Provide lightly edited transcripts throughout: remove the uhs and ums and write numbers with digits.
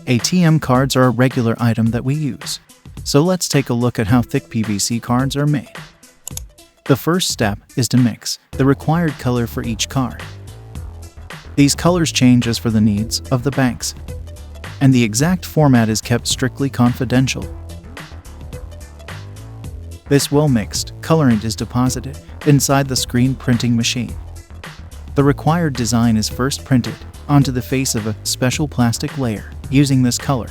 ATM cards are a regular item that we use. So let's take a look at how thick PVC cards are made. The first step is to mix the required color for each card. These colors change as for the needs of the banks, and the exact format is kept strictly confidential. This well-mixed colorant is deposited inside the screen printing machine. The required design is first printed onto the face of a special plastic layer using this color.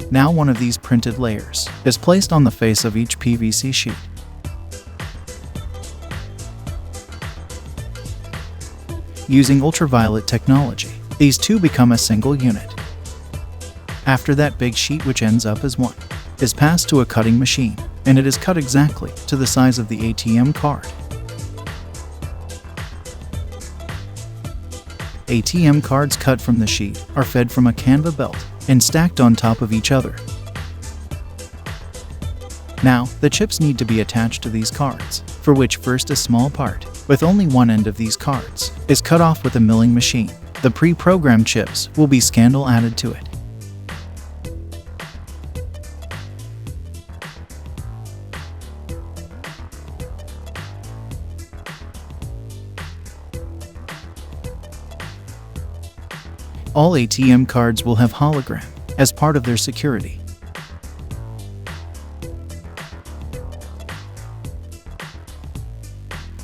Now one of these printed layers is placed on the face of each PVC sheet. Using ultraviolet technology, these two become a single unit. After that, big sheet, which ends up as one, is passed to a cutting machine, and it is cut exactly to the size of the ATM card. ATM cards cut from the sheet are fed from a Canva belt and stacked on top of each other. Now, the chips need to be attached to these cards, for which first a small part, with only one end of these cards, is cut off with a milling machine. The pre-programmed chips will be scanned or added to it. All ATM cards will have hologram as part of their security.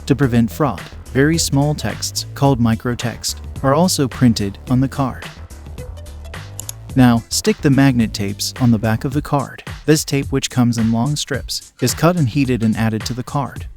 To prevent fraud, very small texts, called microtext, are also printed on the card. Now, stick the magnet tapes on the back of the card. This tape, which comes in long strips, is cut and heated and added to the card.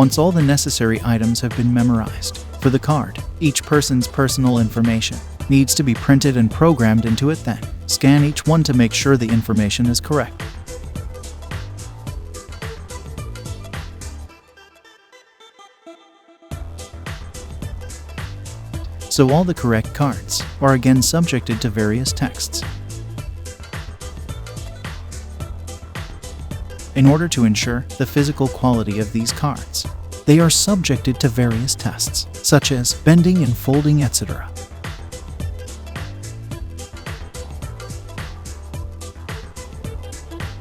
Once all the necessary items have been memorized for the card, each person's personal information needs to be printed and programmed into it. Then, scan each one to make sure the information is correct. So all the correct cards are again subjected to various texts. In order to ensure the physical quality of these cards, they are subjected to various tests, such as bending and folding, etc.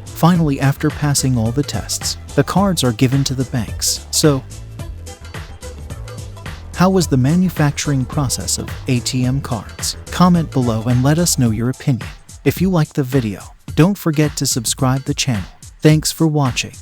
Finally, after passing all the tests, the cards are given to the banks. So, how was the manufacturing process of ATM cards? Comment below and let us know your opinion. If you liked the video, don't forget to subscribe the channel. Thanks for watching.